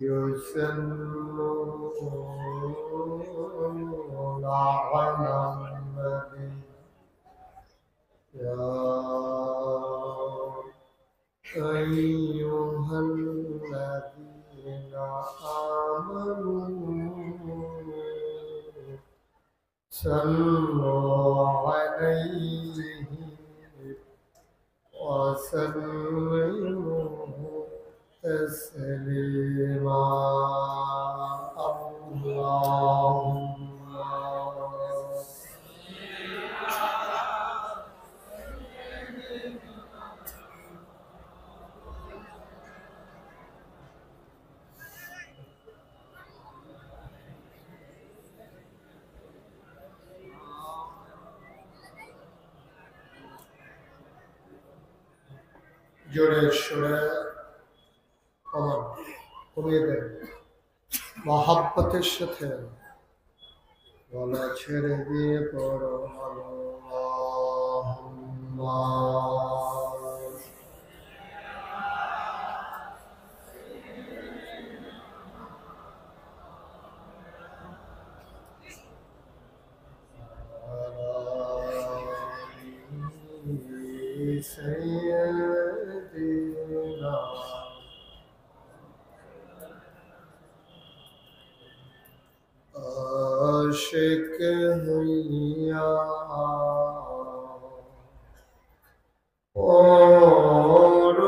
يصلون على النبي يا أيها الذين آمنوا صلوا عليه وسلموا تسليما اللهم জোরে সোরে কমিয়ে দেন মহাব্বতের সাথে গলা ছেড়ে দিয়ে পড়ো আল্লাহুম্মা سيدنا عاشق हैया और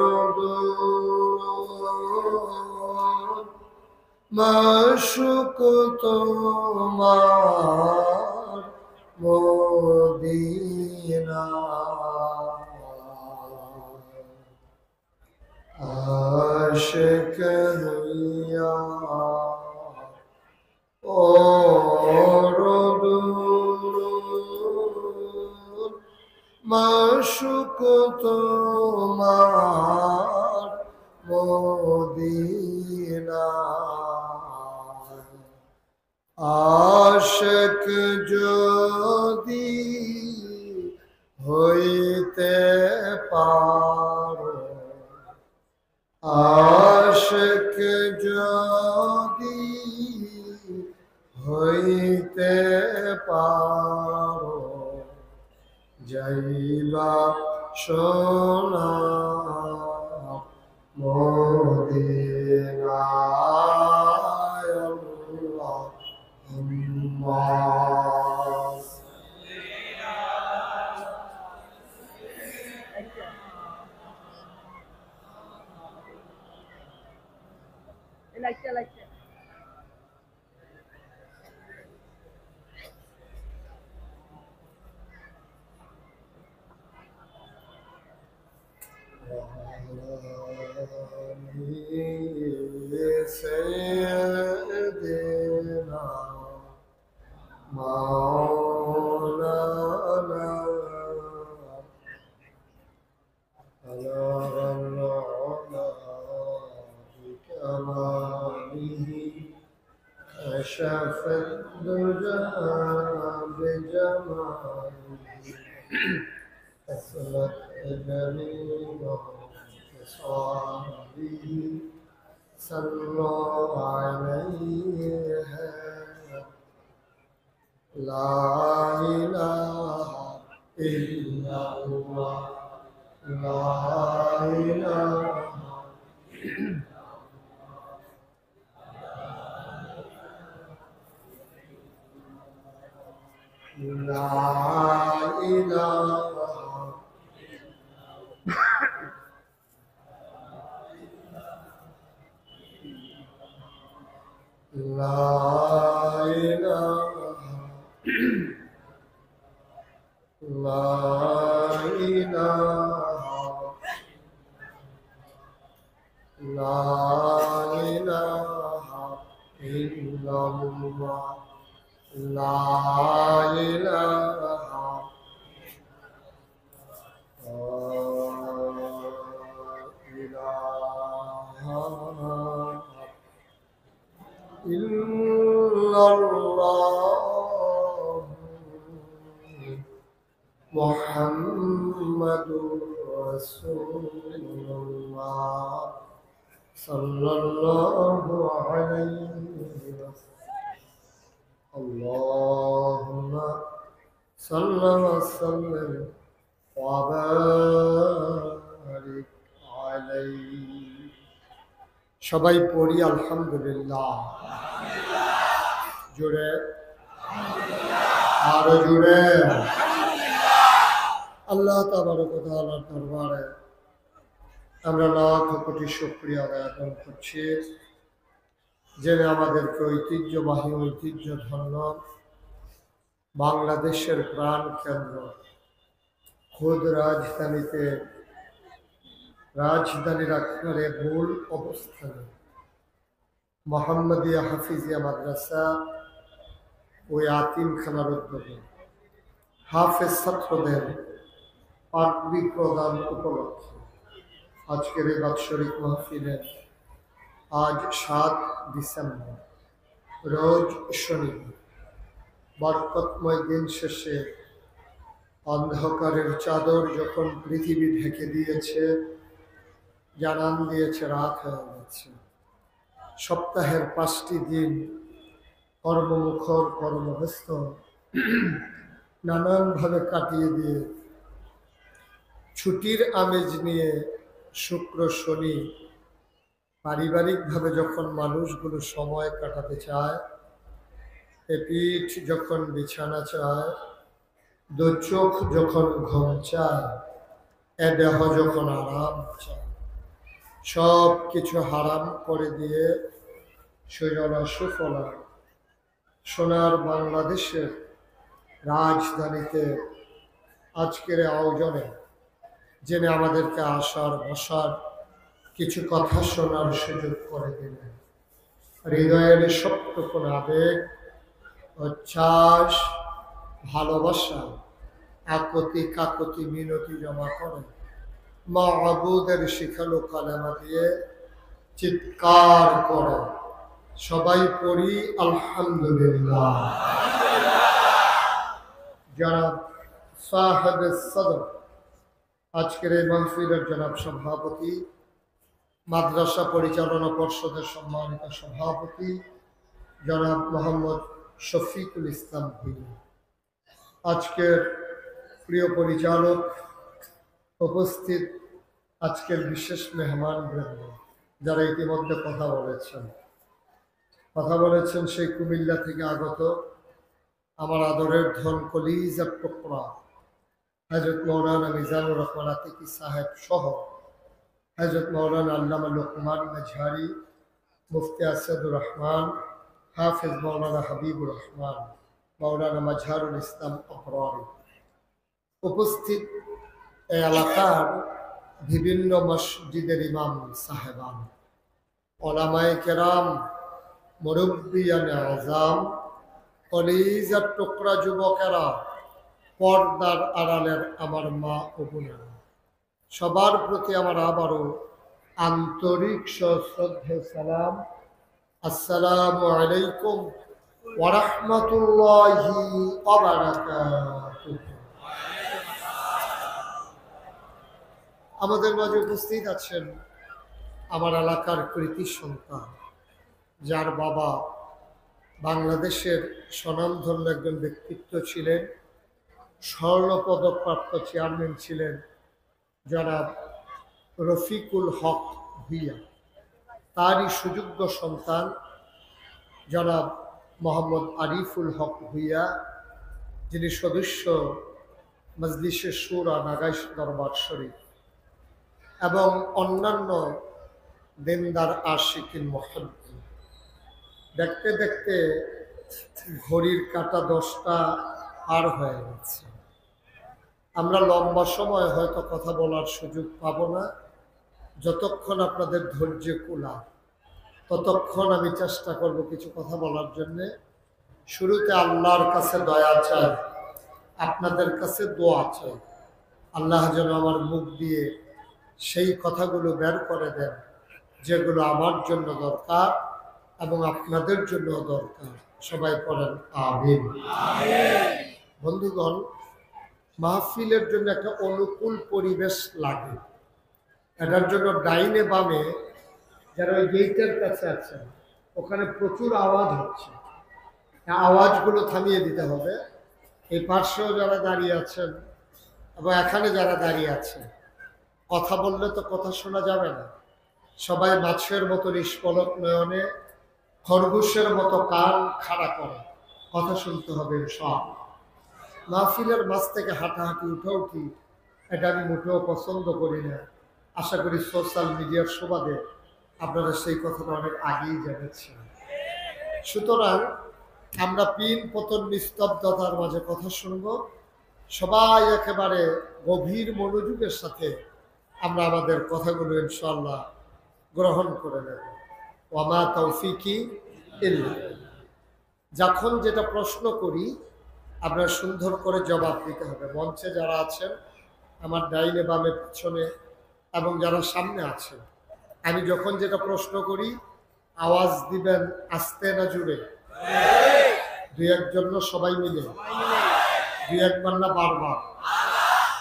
माशुक तुम्हार मोदीना आशिक हैया और माशुक तुम्हार मोदीना आशिक যদি হইতে পারো আশিক যদি হইতে পারো যাইবা সোনা মদিনায় আল্লাহুম্মা سيدنا مولانا بلغ العلا بكماله كشف الدجى بجماله أثبت جميله بصحبه صلوا عليه لا إله إلا الله لا إله لا إله لا إله لا إله لا إله إلا الله لا إله إلا الله محمد رسول الله صلى الله عليه وسلم. اللهم صل وسلم وبارك عليه. সবাই পড়ি আলহামদুলিল্লাহ। জোরে, আরো জোরে। আল্লাহ তাবারক ওয়া তাআলার দরবারে আমরা লাখ কোটি শুকরিয়া জ্ঞাপন করছি, যিনি আমাদেরকে ঐতিহ্যবাহী ঐতিহ্যধন্য বাংলাদেশের প্রাণ কেন্দ্র খোদ রাজধানীতে, রাজধানীর আকারে মূল অবস্থানে মোহাম্মদিয়া হাফিজিয়া মাদ্রাসা ও ইয়াতিমখানার উদ্যোগে হাফেজ ছাত্রদের পাগড়ি প্রদান উপলক্ষে আজকের এই বাৎসরিক মাহফিলে আজ 7 ডিসেম্বর রোজ শনিবার বরকতময় দিন শেষে অন্ধকারের চাদর যখন পৃথিবী ঢেকে দিয়েছে, জানান দিয়েছে রাত হয়ে গেছে। সপ্তাহের 5টি দিন কর্মমুখর, কর্মব্যস্ত নানানভাবে কাটিয়ে দিয়ে ছুটির আমেজ নিয়ে শুক্র শনি পারিবারিকভাবে যখন মানুষগুলো সময় কাটাতে চায়, এ পিঠ যখন বিছানা চায়, দু চোখ যখন ঘুম চায়, এ দেহ যখন আরাম চায়, সব কিছু হারাম করে দিয়ে সুজলা সুফলা সোনার বাংলাদেশের রাজধানীতে আজকের আয়োজনে জেনে আমাদেরকে আসার বসার কিছু কথা শোনার সুযোগ করে দিলেন। হৃদয়ের সবটুকু আবেগ, উচ্ছ্বাস, ভালোবাসা, আকতি কাকতি মিনতি জমা করে মা আবুদের শিখালো কালেমা দিয়ে চিৎকার করে সবাই পড়ি আলহামদুলিল্লাহ। জনাব সাহেব সদর, আজকের এই মাহফিলের জনাব সভাপতি, মাদ্রাসা পরিচালনা পর্ষদের সম্মানিত সভাপতি জনাব মোহাম্মদ শফিকুল ইসলাম ভুঁইয়া, আজকের প্রিয় পরিচালক, উপস্থিত আজকের বিশেষ মেহমান বৃন্দ যারা ইতিমধ্যে কথা বলেছেন সেই কুমিল্লা থেকে আগত আমার আদরের ধন কলিজার টুকরা হযরত মৌলানা মিজানুর রহমান আতিকি সাহেব সহ হযরত মৌলানা আল্লামা লোকমান মাঝহারি, মুফতি আসাদুর রহমান, হাফেজ মৌলানা হাবিবুর রহমান, মৌলানা মাজহারুল ইসলাম অপরারী, উপস্থিত এই এলাকার বিভিন্ন মসজিদের ইমাম সাহেবান, ওলামায়ে কেরাম, মুরব্বিয়ানে আযম, কলিজার টুকরা যুবকেরা, পর্দার আড়ালের আমার মা ও বোনেরা, সবার প্রতি আমার আবারও আন্তরিক সশ্রদ্ধেয় সালাম। আসসালামু আলাইকুম ওয়া রাহমাতুল্লাহি ওয়া বারাকাতুহু। আমাদের মাঝে উপস্থিত আছেন আমার এলাকার কৃতি সন্তান, যার বাবা বাংলাদেশের স্বনামধন্য একজন ব্যক্তিত্ব ছিলেন, স্বর্ণপদকপ্রাপ্ত চেয়ারম্যান ছিলেন জনাব রফিকুল হক ভুঁইয়া। তারই সুযোগ্য সন্তান জনাব মোহাম্মদ আরিফুল হক ভুঁইয়া, যিনি সদস্য মজলিসে শুরা নাগাইশ দরবার শরীফ এবং অন্যান্য দিনদার আশিকিন মুহিব্বিন। দেখতে দেখতে ঘড়ির কাঁটা 10টা পার হয়ে গেছে। আমরা লম্বা সময় হয়তো কথা বলার সুযোগ পাবো না, যতক্ষণ আপনাদের ধৈর্য কুলায় ততক্ষণ আমি চেষ্টা করব কিছু কথা বলার জন্যে। শুরুতে আল্লাহর কাছে দয়া চাই, আপনাদের কাছে দোয়া চাই, আল্লাহ যেন আমার মুখ দিয়ে সেই কথাগুলো বের করে দেন যেগুলো আমার জন্য দরকার এবং আপনাদের জন্য দরকার। সবাই পড়েন আমিন। বন্ধুগণ, মাহফিলের জন্য একটা অনুকূল পরিবেশ লাগে। এটার জন্য ডাইনে বামে যারা ওই গেটের কাছে আছেন, ওখানে প্রচুর আওয়াজ হচ্ছে, আওয়াজগুলো থামিয়ে দিতে হবে। এই পার্শ্বেও যারা দাঁড়িয়ে আছেন এবং এখানে যারা দাঁড়িয়ে আছেন, কথা বললে তো কথা শোনা যাবে না। সবাই মাছের মতো নিষ্পলক নয়নে, খরগোশের মতো কান খাড়া করে কথা শুনতে হবে সব। মাহফিলের মাছ থেকে হাঁটাহাঁটি উঠি, এটা আমি মোটেও পছন্দ করি না। আশা করি সোশ্যাল মিডিয়ার সুবাদে আপনারা সেই কথাটা অনেক আগেই জেনেছেন। সুতরাং আমরা পিন পতন নিস্তব্ধতার মাঝে কথা শুনব। সবাই একেবারে গভীর মনোযোগের সাথে আমরা আমাদের কথাগুলো ইনশাআল্লাহ গ্রহণ করে নেব। ওয়ামা তৌফিকি ইল্লা। যখন যেটা প্রশ্ন করি আপনার সুন্দর করে জবাব দিতে হবে। মঞ্চে যারা আছেন, আমার ডাইনে বামে পিছনে এবং যারা সামনে আছেন, আমি যখন যেটা প্রশ্ন করি আওয়াজ দিবেন আস্তে না জুড়ে, দুই একজন সবাই মিলে, দুই একবার না বারবার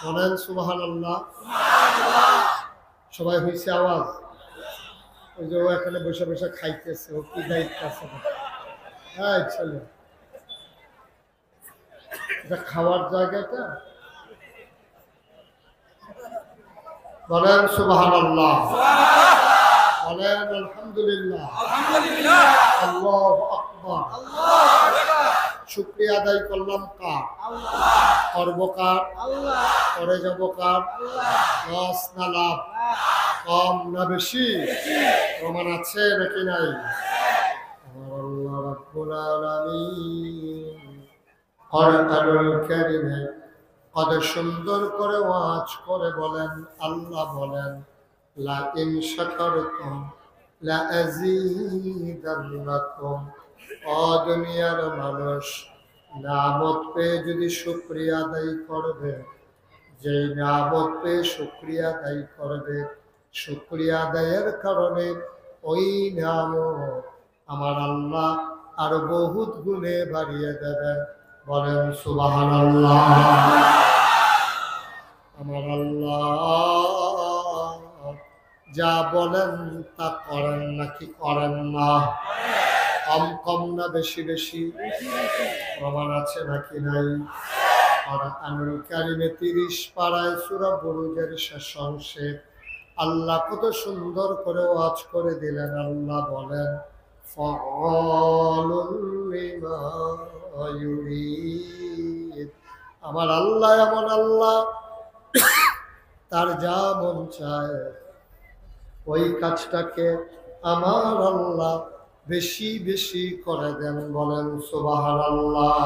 বলেন সুবহানাল্লাহ। সবাই হয়েছে আওয়াজ? ওই যে ও এখানে বসে বসে খাইতেছে, ও কি দায়িত্ব আছে? হ্যাঁ ছেলে, এটা খাওয়ার জায়গাটা। বলেন সুবহানাল্লাহ, বলেন আলহামদুলিল্লাহ, আল্লাহু আকবার। শুকরিয়া আদায় করলাম কার? করব কার? করে যাব কার? লস না লাভ, কম না বেশি, প্রমাণ আছে নাকি নাই? আমার আল্লাহ রাব্বুল আলামিন কোরআনুল কারীমে কত সুন্দর করে ওয়াজ করে বলেন, আল্লাহ বলেন লা ইন শাকারতুম লা আযীদান্নাকুম। ও দুনিয়ার মানুষ, নিয়ামত পেয়ে যদি শুকরিয়া আদায় করবে, যে নিয়ামত পেয়ে শুকরিয়া আদায় করবে, শুকরিয়া আদায়ের কারণে ওই নিয়ামত আমার আল্লাহ আরো বহুত গুণে বাড়িয়ে দেবেন। বলেন সুবহানাল্লাহ। আমার আল্লাহ যা বলেন তা করেন নাকি করেন না? কম কম না বেশি বেশি, প্রমাণ আছে নাকি নাই? কোরআনুল কারীমে 30 পারায় সূরা বুরুজের শেষ অংশে আল্লাহ কত সুন্দর করে ওয়াজ করে দিলেন। আল্লাহ বলেন ফাআলুল লিমা ইউরিদ। আমার আল্লাহ এমন আল্লাহ, তার যা মন চায় ওই কাজটাকে আমার আল্লাহ বেশি বেশি করে দেন। বলেন সুবহানাল্লাহ।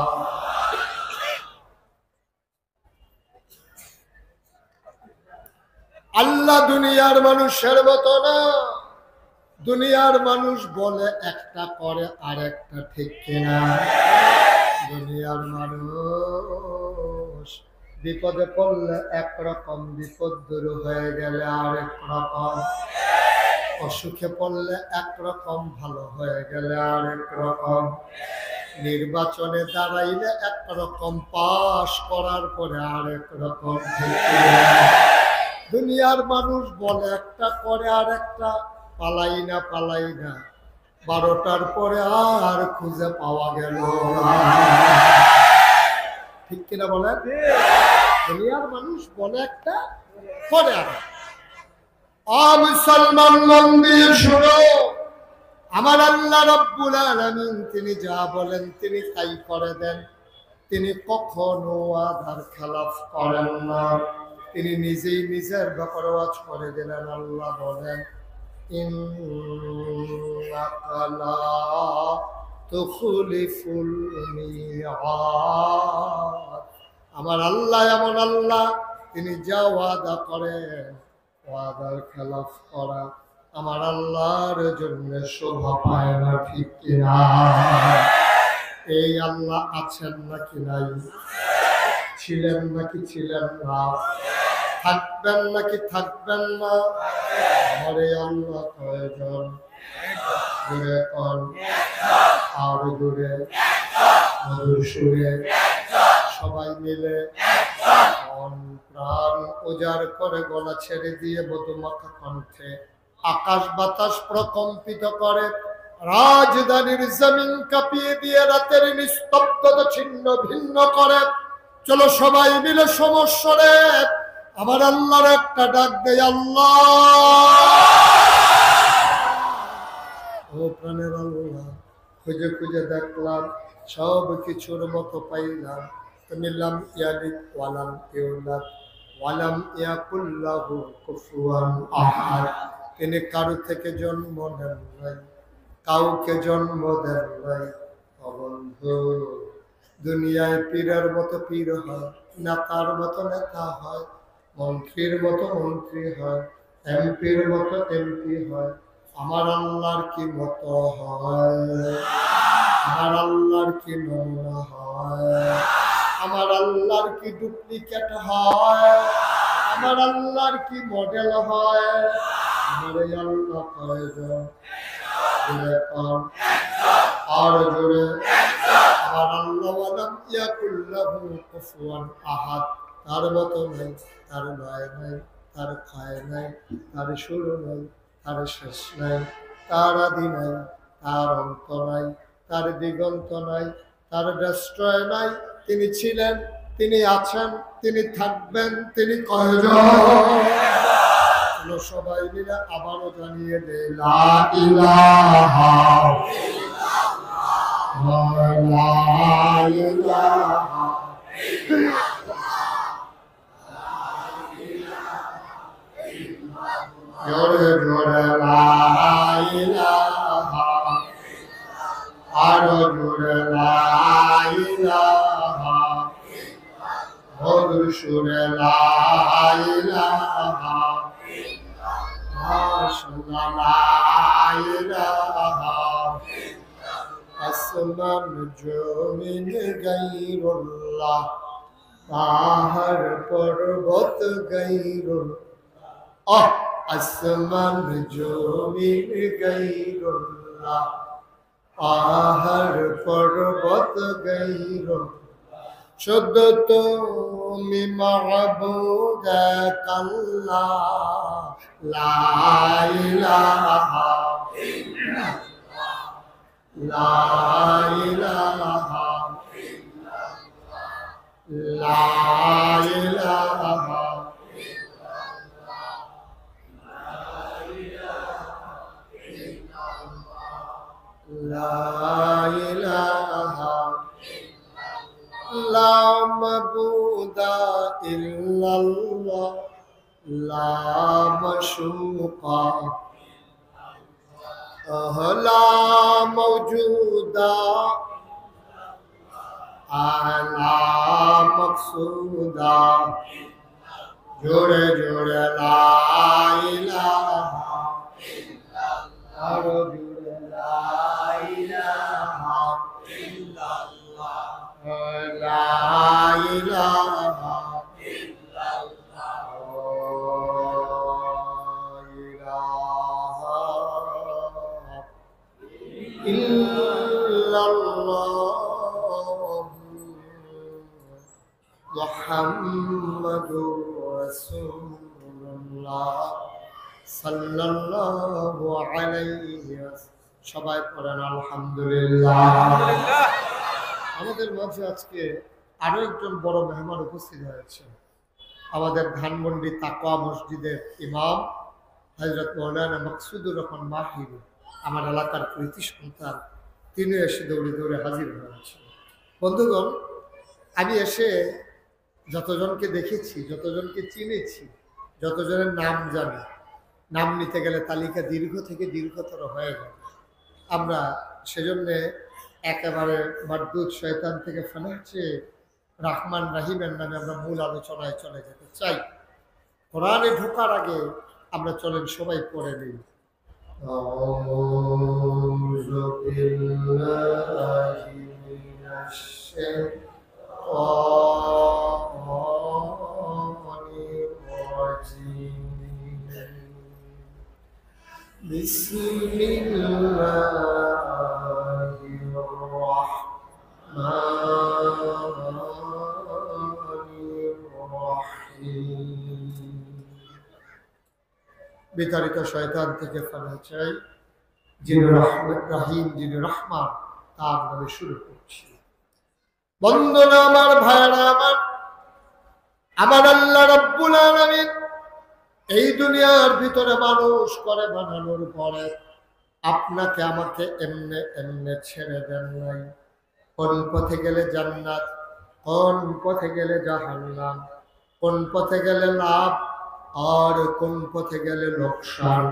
আল্লাহ দুনিয়ার মানুষের মতো না। দুনিয়ার মানুষ বলে একটা করে আরেকটা, ঠিক কিনা? দুনিয়ার মানুষ বিপদে পড়লে একরকম, বিপদ দূর হয়ে গেলে আরেক রকম, অসুখে পড়লে একরকম, ভালো হয়ে গেলে আরেক রকম, নির্বাচনে দাঁড়াইলে একরকম, পাশ করার পরে আরেক রকম। দুনিয়ার মানুষ বলে একটা করে আরেকটা, পালাই না 12টার পরে আর খুঁজে পাওয়া গেল। ঠিক কিনা বলেন? দুনিয়ার মানুষ বলে একটা করে আরেকটা। মুসলমান মন দিয়ে শুনো, আমার আল্লাহ রাব্বুল আলামিন তিনি যা বলেন তিনি তাই করে দেন। তিনি কখনো ওয়াদার খেলাফ করেন না। তিনি নিজেই নিজের ব্যাপারে ওয়াজ করে দিলেন। আল্লাহ বলেন ইন্নাকা লা তুখলিফুল মিআদ। আমার আল্লাহ এমন আল্লাহ, তিনি যা ওয়াদা করেন ওয়াদার খেলাফ করা আমার আল্লাহর জন্য শোভা পায় না, ঠিক কিনা? এই আল্লাহ আছেন নাকি নাই? ছিলেন নাকি ছিলেন না? থাকবেন নাকি থাকবেন না? আমার এই আল্লাহ কয়জন? জুড়ে কন, আর জুড়ে মধুর সুরে সবাই মিলে মন প্রাণ উজাড় করে গলা ছেড়ে দিয়ে মধুমাখা কণ্ঠে আকাশ বাতাস প্রকম্পিত করে, রাজধানীর জমিন কাঁপিয়ে দিয়ে রাতের নিস্তব্ধতা ছিন্ন ভিন্ন করে। চলো সবাই মিলে সমস্বরে আমার আল্লাহর একটা ডাক দেয়, আল্লাহ। ও প্রাণের আল্লাহ, খুঁজে খুঁজে দেখলাম সব কিছুর মতো পাইলাম, নিলাম ইয়ালিদ ওয়ালাম ইউলাদ ওয়ালাম ইয়াকুল্লাহু কুফুয়ান আহাদ। তিনি কারো থেকে জন্ম নেন নাই, কাউকে জন্ম দেন নাই। বন্ধু, দুনিয়ায় পীরের মতো পীর হয়, নেতার মতো নেতা হয়, মন্ত্রীর মতো মন্ত্রী হয়, এমপির মতো এমপি হয়। আমার আল্লাহর কি মতো হয়? আমার আল্লাহর কি নমুনা হয়? আমার আল্লাহর কি ডুপ্লিকেট হয়? আমার আল্লাহর কি মডেল হয়? আমার এই আল্লাহ কয়জন? আর জোরে আমার আল্লাহ ওয়ালাম ইয়াকুল্লাহু কুফুয়ান আহাদ। তার মতো নাই, তার লয় নাই, তার ক্ষয় নাই, তার শুরু নাই, তার শেষ নাই, তার আদি নাই, তার অন্ত নাই, তার দিগন্ত নাই, তার ডেস্ট্রয় নাই। তিনি ছিলেন, তিনি আছেন, তিনি থাকবেন, তিনি কয়জন? সবাই মিলে আবারও জানিয়ে দে, লা ইলাহা জোরে জোরে লা ইলাহা, আরো জোরে লা ইলাহা, মধুর সুরে লা ইলাহা, মাশাআল্লাহ লা ইলাহা। আসমান জমিন গায়রুল্লাহ, পাহাড় পর্বত গায়রুল্লাহ। আসমান জমিন গায়রুল্লাহ, পাহাড় পর্বত গায়রুল্লাহ। শুদ্ধ তুমি মাহবুব আল্লাহ, লা ইলাহা লা ইলাহা লা ইলাহা লা ইলাহা লা মাবুদা ইল্লাল্লাহ, লা মাশুকা লা মওজুদা আলা মকসুদা। জোরে জোরে লা ইলাহা, আরো জোরে লা ইলাহা ইল্লাল্লাহ, লা ইলাহা ইল্লাল্লাহ মুহাম্মাদুর রাসূলুল্লাহ সাল্লাল্লাহু আলাইহি ওয়াসাল্লাম। সবাই পড়েন আলহামদুলিল্লাহ। আমাদের মাঝে আজকে আরো একজন বড় মেহমান উপস্থিত হয়েছে, আমাদের ধানমন্ডি তাকওয়া মসজিদের ইমাম হযরত মাওলানা মাকসুদুর রহমান মাহির, আমার এলাকার কৃতি সন্তান। তিনি এসে দৌড়ে দৌড়ে হাজির হয়েছেন। বন্ধুগণ, আমি এসে যতজনকে দেখেছি, যতজনকে চিনেছি, যতজনের নাম জানি, নাম নিতে গেলে তালিকা দীর্ঘ থেকে দীর্ঘতর হয়ে যাবে। আমরা সেজন্যে একেবারে মারদুদ শয়তান থেকে ফেনাচ্ছে রহমান রাহিমের নামে আমরা মূল আলোচনায় চলে যেতে চাই। কোরআনে ঢোকার আগে আমরা চলেন সবাই পড়ে নিই। আউযু বিল্লাহি মিনাশ শাইতানির রাজীম। বিসমিল্লাহির রাহমানির রাহিম। বিতাড়িত শয়তান থেকে পানা চাই, যিনি রহিম, যিনি রহমান, তার নামে শুরু করছি। বন্ধুরা আমার, ভাইরা আমার, আমার আল্লাহ রাব্বুল আলামিন এই দুনিয়ার ভিতরে মানুষ করে বানানোর পরে আপনাকে আমাকে এমনে এমনে ছেড়ে দেন নাই। কোন পথে গেলে জান্নাত, কোন পথে গেলে জাহান্নাম, কোন পথে গেলে লাভ আর কোন পথে গেলে লোকসান,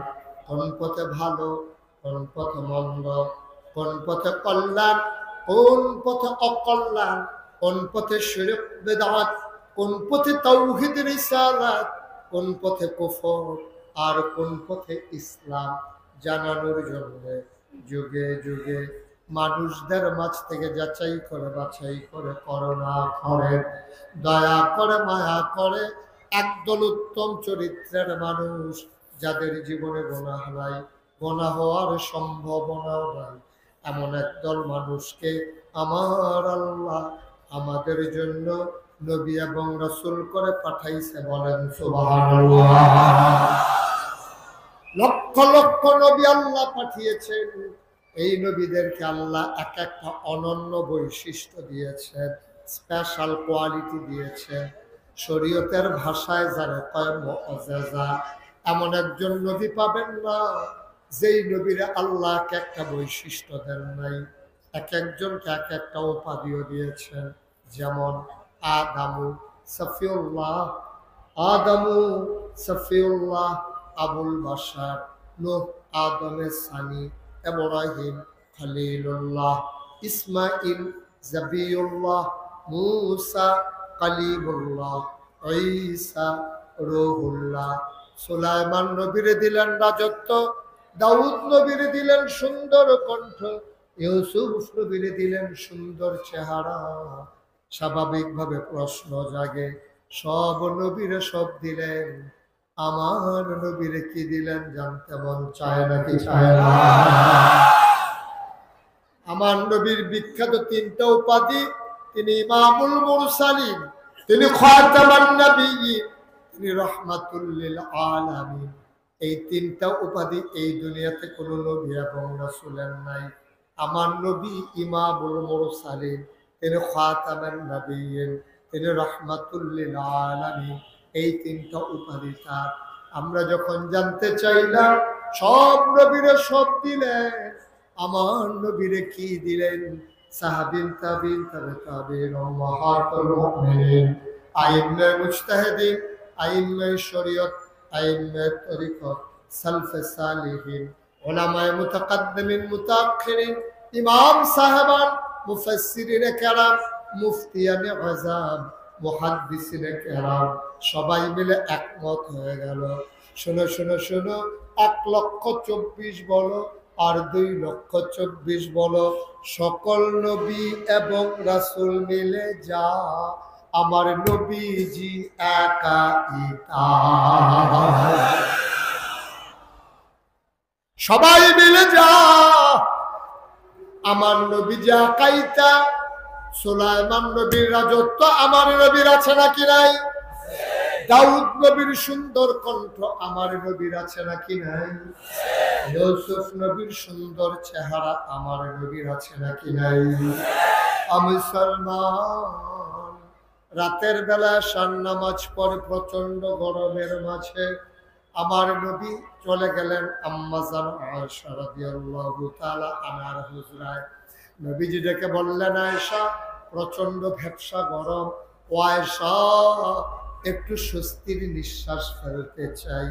কোন পথে ভালো, কোন পথে মন্দ, কোন পথে কল্যাণ, কোন পথে অকল্যাণ, কোন পথে শিরক বিদআত, কোন পথে তাওহীদ রিসালাত, কোন পথে কুফর আর কোন পথে ইসলাম জানানোর জন্য যুগে যুগে মানুষদের মাঝ থেকে যাচাই করে বাছাই করে করুণা করে দয়া করে মায়া করে একদল উত্তম চরিত্রের মানুষ, যাদের জীবনে গুনাহ নাই, গুনাহ হওয়ার সম্ভাবনাও নাই, এমন একদল মানুষকে আমার আল্লাহ আমাদের জন্য নবী এবং রাসূল করে পাঠাইছে। বলেন সুবহানাল্লাহ। লক্ষ লক্ষ নবী আল্লাহ পাঠিয়েছেন। এই নবীদেরকে আল্লাহ এক একটা অনন্য বৈশিষ্ট্য দিয়েছেন, স্পেশাল কোয়ালিটি দিয়েছেন। শরীয়তের ভাষায় যারা কয় মুআজ্জাজা, এমন একজন নবী পাবেন না যেই নবীরে আল্লাহ এক একটা বৈশিষ্ট্য দেন নাই। এক একজনকে এক একটা উপাধিও দিয়েছেন। যেমন আদামু সফিউল্লাহ, আদামু সফিউল্লাহ আবুল বাশার, নূহ আদমের সানি, ইব্রাহিম খলিলুল্লাহ, ইসমাইল জাবিউল্লাহ, মূসা কালিমুল্লাহ, ঈসা রূহুল্লাহ। সুলাইমান নবীরে দিলেন রাজত্ব, দাউদ নবীরে দিলেন সুন্দর কণ্ঠ, ইউসুফ নবীরে দিলেন সুন্দর চেহারা। স্বাভাবিকভাবে প্রশ্ন জাগে, সব নবীরে সব দিলেন, আমার নবীরে কি দিলেন জানতে মন চায় নাকি চায় না? আমার নবীর বিখ্যাত তিনটা উপাধি, তিনি ইমামুল মুরসালিন, তিনি খাতামান নবিয়্যিন, তিনি রাহমাতুল লিল আলামিন। এই তিনটা উপাধি এই দুনিয়াতে কোনো নবী এবং রাসূলের নাই। আমার নবী ইমামুল মুরসালিন, তিনি খাতামান নবিয়্যিন, তিনি রাহমাতুল লিল আলামিন। এই তিনটা উপাধি তার। আমরা যখন জানতে চাইলাম সব নবীরে সব দিলেন, আমার নবীরে কি দিলেন? সাহাবীন, তাবিন, তাবে তাবিন, উম্মাহাতুল মুমিনিন, আইম্মায়ে মুজতাহিদিন, আইম্মায়ে শরীয়ত, আইম্মায়ে তরিকত, সালফে সালিহিন, উলামায়ে মুতাকাদ্দিমিন মুতাআখিরিন, ইমাম সাহেবান, মুফাসসিরিনে কেরাম, মুফতিয়ানে আযাম, মুহাদ্দিসিনে কেরাম, সবাই মিলে একমত হয়ে গেল। শোনো শোনো শোনো, 1,24,000 বলো আর 2,24,000 বলো, সকল নবী এবং রাসূল মিলে যা আমার নবীজি একাই তা। সবাই মিলে যা আমার নবীজি একাই তা। সুলাইমান নবীর রাজত্ব আমার নবীর আছে নাকি নাই? দাউদ নবীর সুন্দর কণ্ঠ আমার নবীর আছে নাকি নাই? ইউসুফ নবীর সুন্দর চেহারা আমার নবীর আছে নাকি নাই? আমি মুসলমান, রাতের বেলা শান নামাজ পড়ে প্রচন্ড গরমের মাঝে আমার নবী চলে গেলেন আম্মা জান আয়েশা রাদিয়াল্লাহু তাআলা আনহার হুজরায়। নবীজি ডেকে বললেন, আয়েশা প্রচন্ড ভ্যাপসা গরম, ও আয়েশা একটু স্বস্তির নিঃশ্বাস ফেলতে চাই,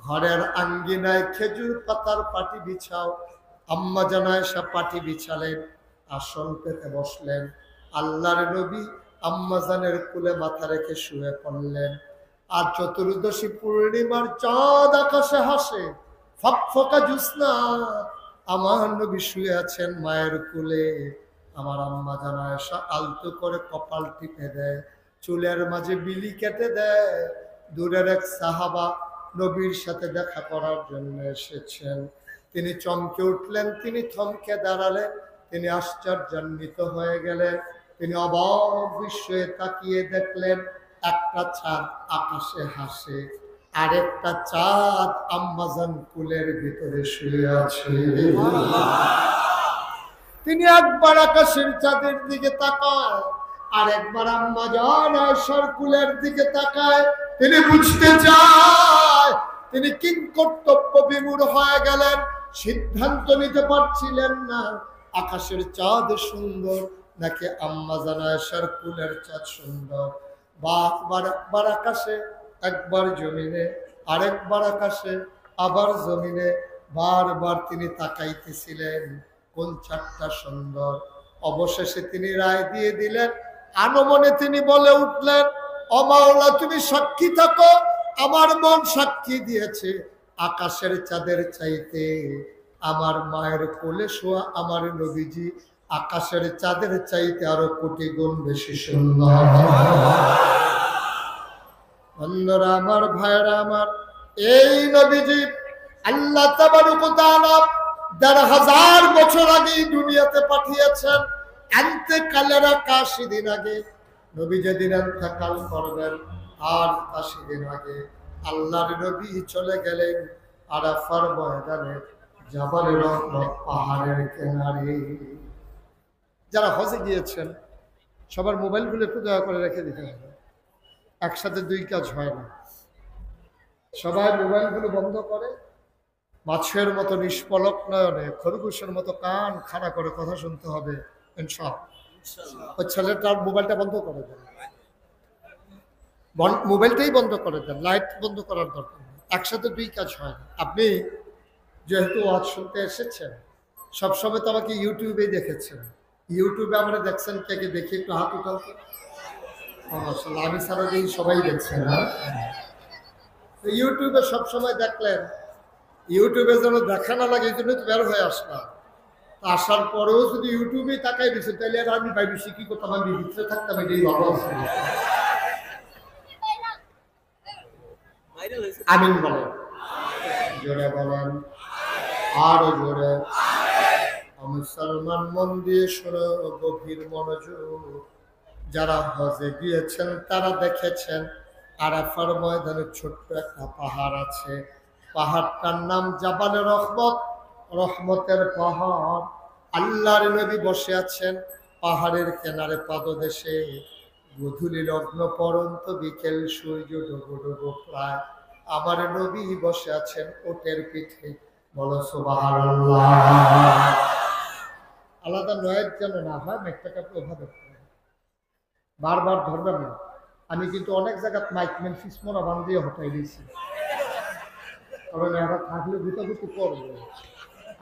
ঘরের আঙ্গিনায় খেজুর পাতার পাটি বিছাও। আম্মা জান আয়েশা পাটি বিছালেন, আসন পেতে বসলেন। আল্লাহর নবী আম্মা জানের কোলে মাথা রেখে শুয়ে পড়লেন। আর চতুর্দশী পূর্ণিমার চাঁদ আকাশে হাসে, ফকফকা জ্যোৎস্না, আমার নবী শুয়ে আছেন মায়ের কোলে। আমার আম্মা জান আয়েশা আলতো করে কপাল টিপে দেয়, চুলের মাঝে বিলি কেটে দেয়। দূরের এক সাহাবা নবীর সাথে দেখা করার জন্য এসেছেন। তিনি চমকে উঠলেন, তিনি থমকে দাঁড়ালেন, তিনি আশ্চর্যান্বিত হয়ে গেলেন। তিনি অবাক বিস্ময়ে তাকিয়ে দেখলেন একটা চাঁদ আকাশে হাসে, আরেকটা চাঁদ আম্মাজান কুলের ভিতরে শুয়ে আছে। তিনি একবার আকাশের চাঁদের দিকে তাকায়, আর একবার আম্মাজান আয়েশার কুলের দিকে তাকায়। তিনি বুঝতে চায়, তিনি কিংকর্তব্য বিমূঢ় হয়ে গেলেন, সিদ্ধান্ত নিতে পারছিলেন না আকাশের চাঁদ সুন্দর নাকি আম্মাজান আয়েশার কুলের চাঁদ সুন্দর। একবার আকাশে, একবার জমিনে, আরেকবার আকাশে, আবার জমিনে, বারবার তিনি তাকাইতেছিলেন কোন চাঁদটা সুন্দর। অবশেষে তিনি রায় দিয়ে দিলেন, আনমনে তিনি বলে উঠলেন, ও মাওলা, তুমি সাক্ষী থাকো, আমার মন সাক্ষী দিয়েছে আকাশের চাঁদের চাইতে আমার মায়ের কোলে শোয়া আমার নবীজি আকাশের চাঁদের চাইতে আরো কোটি গুণ বেশি সুন্দর। বন্ধুরা আমার, ভাইরা আমার, এই নবীজি আল্লাহ তাবারক ওয়া তাআলা ১,৫০০ বছর আগে দুনিয়াতে পাঠিয়েছেন। ইন্তেকালের ৮১ দিন আগে নবী যেদিন ইন্তেকাল করবেন, আর ৮১ দিন আগে আল্লাহর নবী চলে গেলেন আরাফার ময়দানে, জাবাল রহমত পাহাড়ের কিনারে। যারা হজে গিয়েছেন সবার মোবাইলগুলো একটু দয়া করে রেখে দিতে হবে, একসাথে দুই কাজ হয় না। সবাই মোবাইলগুলো বন্ধ করে মাছের মতো নিষ্পলক নয়নে, খরগোশের মতো কান খাড়া করে কথা শুনতে হবে ইনশাআল্লাহ। ওই ছেলেটার মোবাইলটা বন্ধ করে দেন, মোবাইলটাই বন্ধ করে দেন, লাইট বন্ধ করার দরকার নেই। একসাথে দুই কাজ হয় না। আপনি যেহেতু ওয়াজ শুনতে এসেছেন, সবসময় তো আমাকে ইউটিউবেই দেখেছেন। ইউটিউবে আমরা দেখছেন, কে কে দেখি একটু হাত উঠাও। আমি সারাদিন সবাই দেখছেন। ইউটিউবে সবসময় দেখলেন, ইউটিউবে যেন দেখা না লাগে এই জন্য তো বের হয়ে আসলাম। আসার পরেও যদি ইউটিউবে তাকাই দিচ্ছে, তাহলে আর আমি ভাই বেশি কি করতাম, আমি ভিতরে থাকতাম, এটাই ভালো আছে। আমিন বলেন, জোরে বলেন, আরো জোরে। মুসলমান মন দিয়ে শোনো, গভীর মনোযোগ। যারা হজে গিয়েছেন তারা দেখেছেন আরাফার ময়দানে ছোট্ট একটা পাহাড় আছে। পাহাড়টার নাম জাবালে রহমত, রহমতের পাহাড়। আল্লাহর নবী বসে আছেন পাহাড়ের কিনারে পাদদেশে। গধূলি লগ্ন পরন্ত বিকেল, সূর্য ডুবো ডুবো প্রায়। আমার নবী বসে আছেন ওটের পিঠে। বলো সুবহানাল্লাহ। আলাদা নয়েজ যেন না হয়, মেঘটাকে ওভাবে বারবার ধরবেন না। আমি কিন্তু অনেক জায়গায় মাইকম্যান ফিসমোনা বান দিয়ে হটাই দিয়েছি, কারণ এরা থাকলে গুতাগুতি করবে।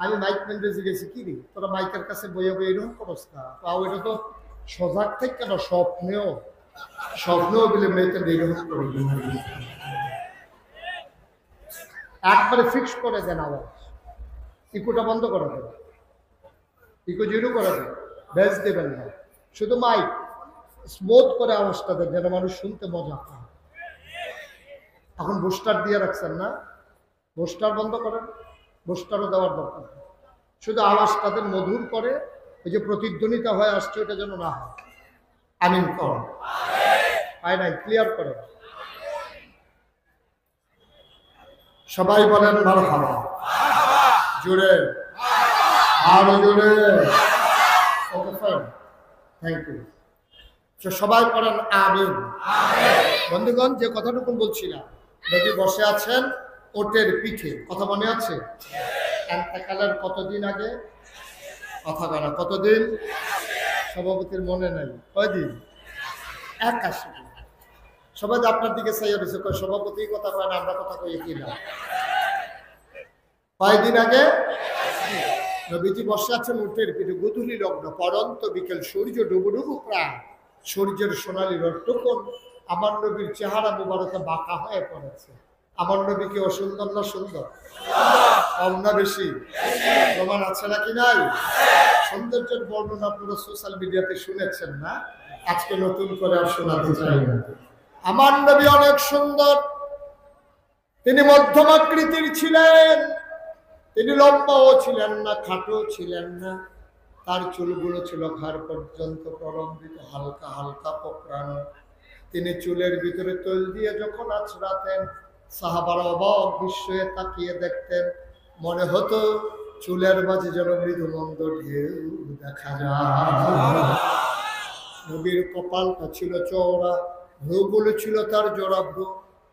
আমি মাইকম্যান বেজে গেছি, কি রে তোরা মাইকের কাছে বইয়ে বই এরকম করস না, তাও এটা তো সজাগ থেকে না, স্বপ্নেও বলে মেয়েকে এরকম করবে। একবারে ফিক্স করে দেন আওয়াজ, ইকোটা বন্ধ করে দেন, ইকো জিরো করে দেন, বেজ দেবেন না, শুধু মাইক স্মুথ করে আওয়াজটা দেন যেন মানুষ শুনতে মজা পায়। এখন বুস্টার দিয়ে রাখছেন না, বুস্টার বন্ধ করেন, বুস্টারও দেওয়ার দরকার নেই, শুধু আওয়াজটা দেন মধুর করে, ওই যে প্রতিধ্বনিতা হয়ে আসছে ওটা যেন না হয়। আমিন করেন, হয় নাই, ক্লিয়ার করেন। সবাই বলেন মারহাবা, জোরে, আরো জোরে। Thank you. সবাই পড়েন আমিন। বন্ধুগণ, যে কথাটুকু বলছিলাম, নবী বসে আছেন ওটের পিঠে, কথা মনে আছে? ইন্তেকালের কতদিন আগে? কথা বলা কতদিন? সভাপতির মনে নাই, কয়দিন? ৮১ দিন। সবাই আপনার দিকে চাইয়া দিচ্ছে, সভাপতি কথা কয় না, আমরা কথা কই কি না। কয়দিন আগে নবীজি বসে আছেন উটের পিঠে। গধূলি লগ্ন পরন্ত বিকেল, সূর্য ডুবু ডুবু প্রায়। সূর্যের সোনালি রট্টকন আমার নবীর চেহারা মুবারকে বাঁকা হয়ে পড়েছে। আমার নবী কি অসুন্দর না সুন্দর? কম না বেশি? প্রমাণ আছে নাকি নাই? সৌন্দর্যের বর্ণনা আপনারা সোশ্যাল মিডিয়াতে শুনেছেন না, আজকে নতুন করে আর শোনাতে চাই না। আমার নবী অনেক সুন্দর। তিনি মধ্যম আকৃতির ছিলেন, তিনি লম্বাও ছিলেন না, খাটো ছিলেন না। তার চুলগুলো ছিল ঘাড় পর্যন্ত প্রলম্বিত, হালকা হালকা কোঁকড়ানো। তিনি চুলের ভিতরে তৈল দিয়ে যখন আছড়াতেন, সাহাবারা অবাক বিস্ময়ে তাকিয়ে দেখতেন, মনে হতো চুলের মাঝে যেন মৃদু মন্দ ঢেউ দেখা যায়। নবীর কপালটা ছিল চওড়া, ভ্রুগুলো ছিল তার জোড়া ভ্রু,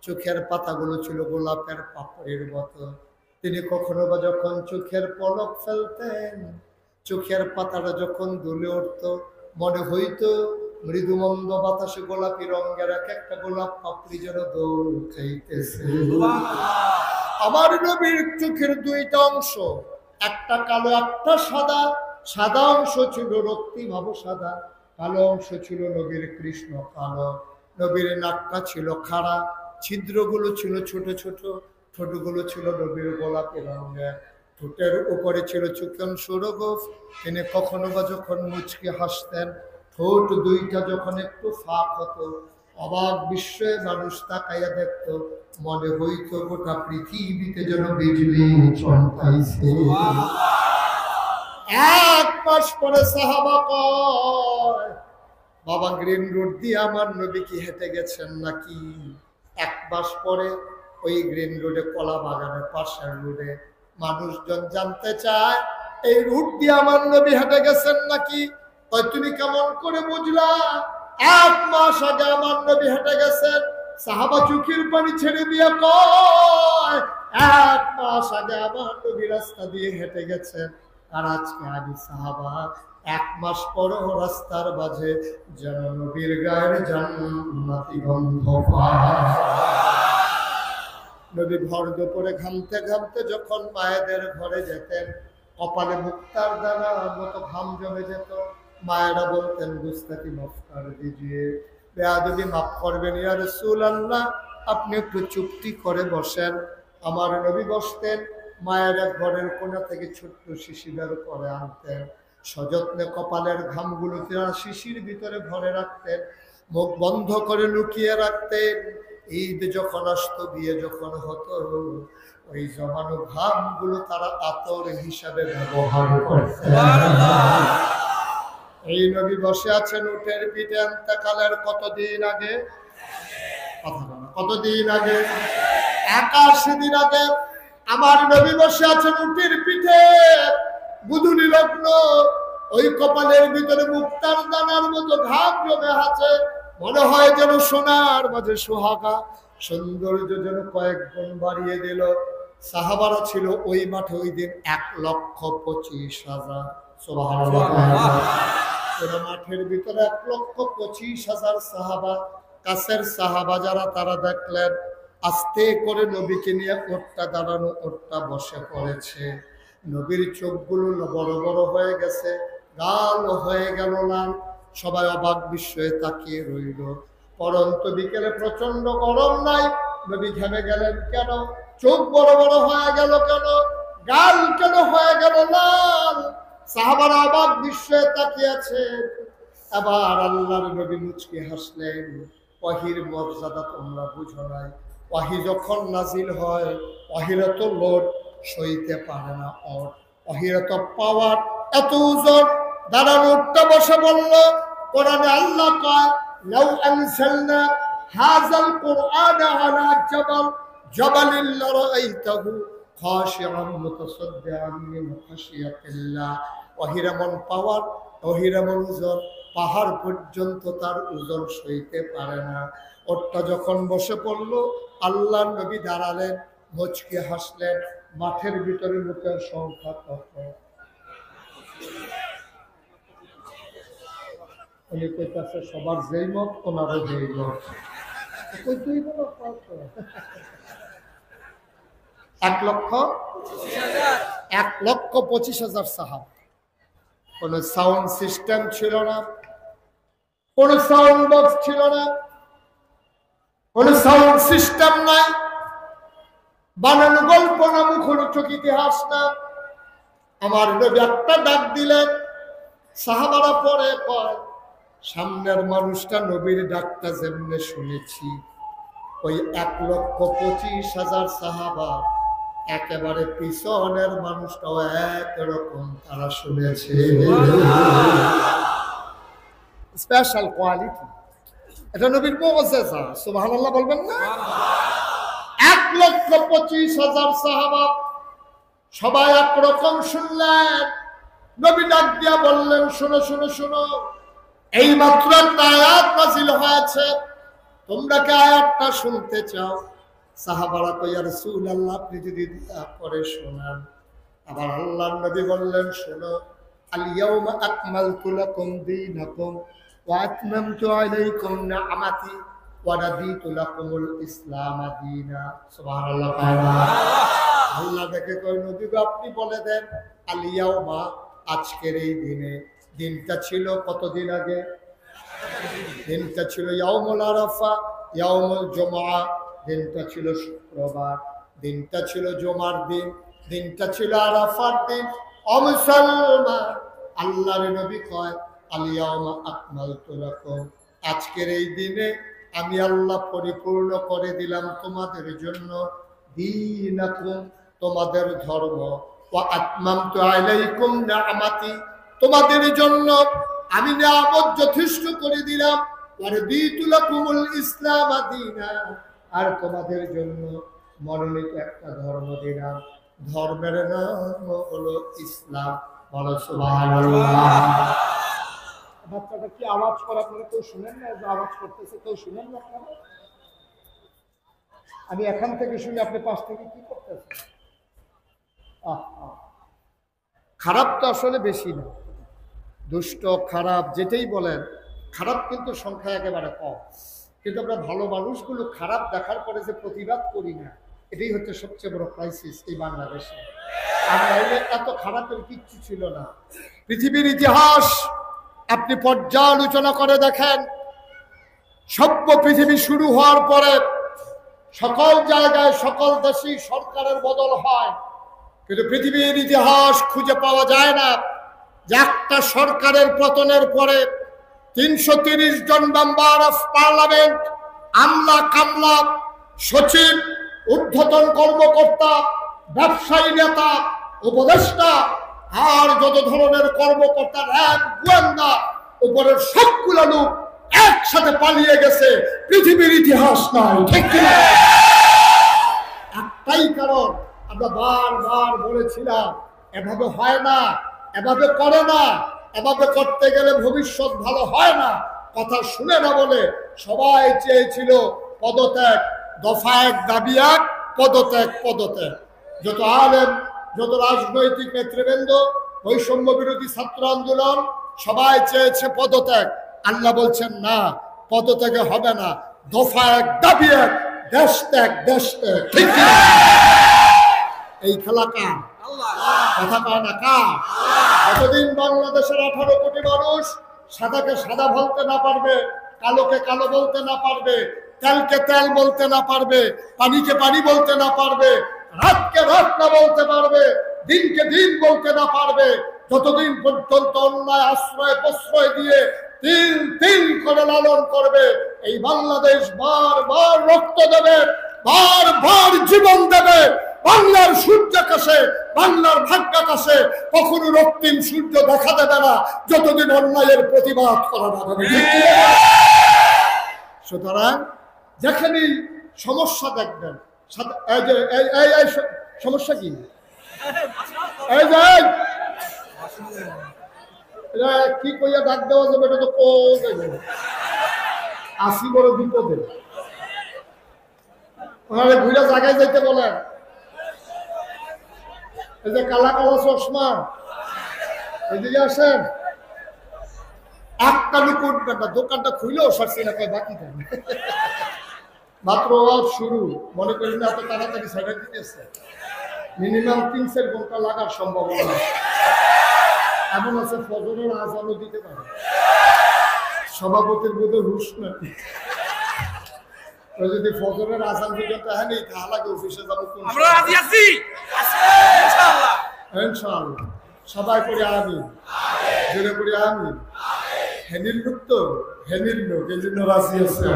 চোখের পাতাগুলো ছিল গোলাপের পাপড়ির মতো। তিনি কখনো বা যখন চোখের পলক ফেলতেন, চোখের পাতাটা যখন দুলে উঠত, মনে হইতো মৃদুমন্দ বাতাসে গোলাপি রঙের এক একটা গোলাপ পাপড়ি যেন দৌড় খাইতেছে। আমার নবীর চোখের দুইটা অংশ, একটা কালো একটা সাদা। সাদা অংশ ছিল রক্তিভাব সাদা, কালো অংশ ছিল নবীর কৃষ্ণ কালো। নবীর নাকটা ছিল খাড়া, ছিদ্রগুলো ছিল ছোট ছোট, ঠোঁটগুলো ছিল নবীর গোলাপি রঙের। ঠোঁটের উপরে ছিল চিকন সুরগোফ। তিনি কখনো বা যখন মুচকি হাসতেন, ঠোঁট দুইটা যখন একটু ফাঁক হতো, অবাক বিস্ময়ে মানুষ তাকাইয়া দেখত, মনে হইতো গোটা পৃথিবীতে যেন বিজলি চমকাইছে। 1 মাস পরে সাহাবা কয়, বাবা গ্রিন রোড দিয়ে আমার নবী কি হেঁটে গেছেন নাকি? 1 মাস পরে ওই গ্রিন রোডে, কলা বাগানের পাশের রোডে মানুষজন জানতে চায় এই রুট দিয়ে আমার নবী হেঁটে গেছেন নাকি? তুমি কেমন করে বুঝলা? 1 মাস আগে আমার নবী হেঁটে গেছেন। সাহাবা চোখের পানি ছেড়ে দিয়ে কয়, 1 মাস আগে আমার নবী রাস্তা দিয়ে হেঁটে গেছেন, আর আজকে আমি সাহাবা 1 মাস পরও রাস্তার মাঝে যেন নবীর গায়ের জান্নাতি গন্ধ পায়। নবী ভর দুপুরে ঘামতে ঘামতে যখন মায়েদের ঘরে যেতেন, কপালে মুক্তার দানার মতো ঘাম জমে যেত। মায়েরা বলতেন, গুস্তাখি মাফ করে দিজিয়ে, বেয়াদবি মাফ করবেন ইয়া রাসূলুল্লাহ, আপনি একটু চুপটি করে বসেন। আমার নবী বসতেন, মায়েরা ঘরের কোণা থেকে ছোট্ট শিশি বের করে আনতেন, সযত্নে কপালের ঘামগুলো শিশির ভিতরে ভরে রাখতেন, মুখ বন্ধ করে লুকিয়ে রাখতেন। ঈদ যখন আসতো, বিয়ে যখন হতো, ওই জমানো ঘামগুলো তারা আতর হিসাবে ব্যবহার করতেন। এই নবী বসে আছেন উটের পিঠে ইন্তেকালের কতদিন আগে? কতদিন আগে? 81 দিন আগে আমার নবী বসে আছেন উটের পিঠে, গুদুলি লগ্ন, ওই কপালের ভিতরে মুক্তার দানার মতো ঘাম জমে আছে, মনে হয় যেন সোনার মাঝে সোহাগা, সৌন্দর্য যেন কয়েক গুণ বাড়িয়ে দিল। সাহাবারা ছিল ওই মাঠে ওই দিন 1,25,000। সুবহানাল্লাহ। মাঠের ভিতরে 1,25,000 সাহাবা। কাছের সাহাবা যারা, তারা দেখলেন আস্তে করে নবীকে নিয়ে ওটটা দাঁড়ানো, ওটটা বসে পড়েছে। নবীর চোখগুলো বড় বড় হয়ে গেছে, গাল হয়ে গেল লাল। সবাই অবাক বিস্ময়ে তাকিয়ে রইল। পরন্ত বিকেলে প্রচন্ড গরম নাই, নবী ঘেমে গেলেন কেন? চোখ বড় বড় হয়ে গেল কেন? গাল কেন হয়ে গেল লাল? সাহাবারা অবাক বিস্ময়ে তাকিয়েছে। আবার আল্লাহর নবী মুচকি হাসলেন। ওয়াহির মর্যাদা তোমরা বুঝো নাই। ওয়াহি যখন নাজিল হয়, ওয়াহির তো লোড সইতে পারে না, ওয়াহির তো পাওয়ার, এত ওজন। দাঁড়ানো উঠতে বসে বলল, কোরআনে আল্লাহ কয়, লাউ আনজালনা হাযাল কুরআনা আলা জাবাল জাবালিন লারাআইতাহু খাশিআন মুতাসাদ্দিআন মিন খাশিয়াতিল্লাহ। ওয়াহির এমন পাওয়ার, ওয়াহির এমন ওজন, পাহাড় পর্যন্ত তার ওজন সইতে পারে না। ওটা যখন বসে পড়ল, আল্লাহ নবী দাঁড়ালেন, মুচকি হাসলেন। মাঠের ভিতরে লোকের সংখ্যা কত? উনি কইতাছে সবার যেই মত, ওনারও যেই মত। 1,25,000 সাহাবা। কোন সাউন্ড সিস্টেম ছিল না, কোন সাউন্ড বক্স ছিল না, কোন সাউন্ড সিস্টেম নাই, বানানো গল্প না, মুখরোচক ইতিহাস না। আমার নবী একটা ডাক দিলেন, সাহাবারা পরে কয়, সামনের মানুষটা নবীর ডাকটা যেমনে শুনেছি, ওই 1,25,000 সাহাবা একেবারে পিছনের মানুষটাও একরকম তারা শুনেছে। স্পেশাল কোয়ালিটি, এটা নবীর মুজিজা। সুবহানাল্লাহ বলবেন না? 1 1,25,000 সাহাবা সবাই একরকম শুনলেন। নবী ডাক দিয়া বললেন, শোনো শোনো শোনো, এই মাত্র একটা আয়াত নাযিল হয়েছে, তোমরা কি আয়াতটা শুনতে চাও? সাহাবারা কই, ইয়া রাসূলুল্লাহ, আপনি যদি দয়া করে শোনান। আবার আল্লাহর নবী বললেন, শোনো, আল ইয়াউমা আকমালতু লাকুম দীনাকুম ওয়া আতমামতু আলাইকুম নি'মাতি ওয়া রাদিতু লাকুমুল ইসলাম দীনা। সুবহানাল্লাহ। আল্লাহ দেখে কই, নবী গো, আপনি বলে দেন, আল ইয়াউমা, আজকের এই দিনে। দিনটা ছিল কতদিন আগে? দিনটা ছিল ইয়াউমুল আরাফা, ইয়াউমুল জুমআ, দিনটা ছিল শুক্রবার, দিনটা ছিল জুমার দিন, দিনটা ছিল আরাফার দিন। ও মুসলমান, আল্লাহর নবী কয়, আল ইয়াউমা আকমালতু লাকুম, আজকের এই দিনে আমি আল্লাহ পরিপূর্ণ করে দিলাম তোমাদের জন্য দীনাকুম, তোমাদের ধর্ম, ওয়া আতমামতু আলাইকুম নি'মাতি, তোমাদের জন্য আমি নিয়ামত যথেষ্ট করে দিলাম, ওয়া রাদিতু লাকুমুল ইসলাম দীনা, আর তোমাদের জন্য মনোনীত একটা ধর্ম দিলাম, ধর্মের নাম হলো ইসলাম। বলো সুবহানাল্লাহ। বাচ্চাটা কি আওয়াজ করে? আপনারা কেউ শুনেন না? যে আওয়াজ করতেছে কেউ শুনেন না আপনারা? আমি এখান থেকে শুনি, আপনি পাশ থেকে কি করতেছেন? খারাপ তো আসলে বেশি না, দুষ্ট খারাপ যেটাই বলেন, খারাপ কিন্তু সংখ্যা একেবারে কম। কিন্তু আমরা ভালো মানুষগুলো খারাপ দেখার পরে যে প্রতিবাদ করি না, এটাই হচ্ছে সবচেয়ে বড় ক্রাইসিস এই বাংলাদেশে। আমরা এত খারাপের কিচ্ছু ছিল না। পৃথিবীর ইতিহাস আপনি পর্যালোচনা করে দেখেন, সভ্য পৃথিবী শুরু হওয়ার পরে সকল জায়গায় সকল দেশেই সরকারের বদল হয়, কিন্তু পৃথিবীর ইতিহাস খুঁজে পাওয়া যায় না যে একটা সরকারের পতনের পরে 330 জন মেম্বার অফ পার্লামেন্ট, আমলা কামলা, সচিব, ঊর্ধ্বতন কর্মকর্তা, ব্যবসায়ী নেতা, উপদেষ্টা, আর যত ধরনের কর্মকর্তা, র্যাব, গোয়েন্দা, উপরের সবগুলো লোক একসাথে পালিয়ে গেছে। পৃথিবীর ইতিহাস নাই, ঠিক কিনা? একটাই কারণ, আমরা বারবার বলেছিলাম, এভাবে হয় না, এভাবে করে না, এভাবে করতে গেলে ভবিষ্যৎ ভালো হয় না। কথা শুনে না বলে সবাই চেয়েছিল পদত্যাগ, দফা এক দাবি এক, পদত্যাগ পদত্যাগ। যত আলেম, যত রাজনৈতিক নেতৃবৃন্দ, বৈষম্য বিরোধী ছাত্র আন্দোলন, সবাই চেয়েছে পদত্যাগ। আল্লাহ বলছেন না, পদত্যাগে হবে না, দফা এক দাবি এক, দেশ ত্যাগ দেশ ত্যাগ। ঠিক কিনা? এই খেলা কার? কথা কয় না কার? যতদিন বাংলাদেশের 18 কোটি মানুষ সাদাকে সাদা বলতে না পারবে, কালোকে কালো বলতে না পারবে, তেলকে তেল বলতে না পারবে, পানিকে পানি বলতে না পারবে, রাতকে রাত না বলতে পারবে, দিনকে দিন বলতে না পারবে, ততদিন পর্যন্ত অন্যায় আশ্রয় প্রশ্রয় দিয়ে তিল তিল করে লালন করবে। এই বাংলাদেশ বারবার রক্ত দেবে, বারবার জীবন দেবে। বাংলার সূর্যাকাশে, বাংলার ভাগ্যাকাশে কখনো রক্তিম সূর্য দেখা দেবে না যতদিন অন্যায়ের প্রতিবাদ করা না হবে। সুতরাং যেখানেই সমস্যা দেখবেন, সমস্যা কি? এই যে কি কইয়া ডাক দেওয়া যাবে, এটা তো আসি বড় বিপদে। ওনারে ঘুরে জায়গায় যাইতে বলেন। এই যে কালা কালা চশমা, এদিকে আসেন। একটা লোক উঠবেন না, দোকানটা খুইলেও সরছি না, বাকি থাকবে। মাত্র শুরু, মনে করি না এত তাড়াতাড়ি সাইডে দিতেছে। মিনিমাম 3-4 ঘন্টা লাগার সম্ভাবনা। এমন আছে ফজরের আজানও দিতে পারে। সভাপতির বোধহয় হুশ না, যদি ফজরের আজান পর্যন্ত হয়নি তাহলে অফিসে যাবো। ইনশাআল্লাহ সবাই করে আমিন, জোরে করে আমিন। হেনির লোক তো, হেনির লোক, এই জন্য রাজি আছে।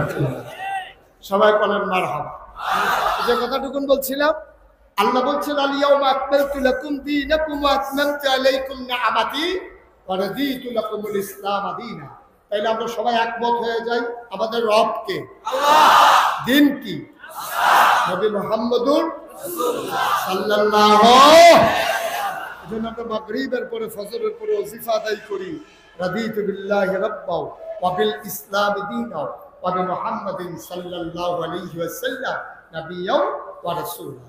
সবাই বলেন মারহাবা। যে কথাটুকুন বলছিলাম, আল্লাহ বলছেন, আল ইয়াউমা আকমালতু লাকুম দীনাকুম ওয়া আতমামতু আলাইকুম নি'মাতি ওয়া রাদিতু লাকুমুল ইসলাম দীনা। তাইলে আমরা সবাই একমত হয়ে যাই, আমাদের রব কে? আল্লাহ। দিন কি? নবী মুহাম্মদুর সাল্লাল্লাহু। এজন্য আমরা মাগরিবের পরে ফজরের পরে ওজিফা আদায় করি। রাদিতু বিল্লাহি রাব্বাও ওয়া বিল ইসলামি দীনাও ওয়া বিমুহাম্মাদিন সাল্লাল্লাহু আলাইহি ওয়াসাল্লাম নাবিয়্যাও ওয়া রাসূলা।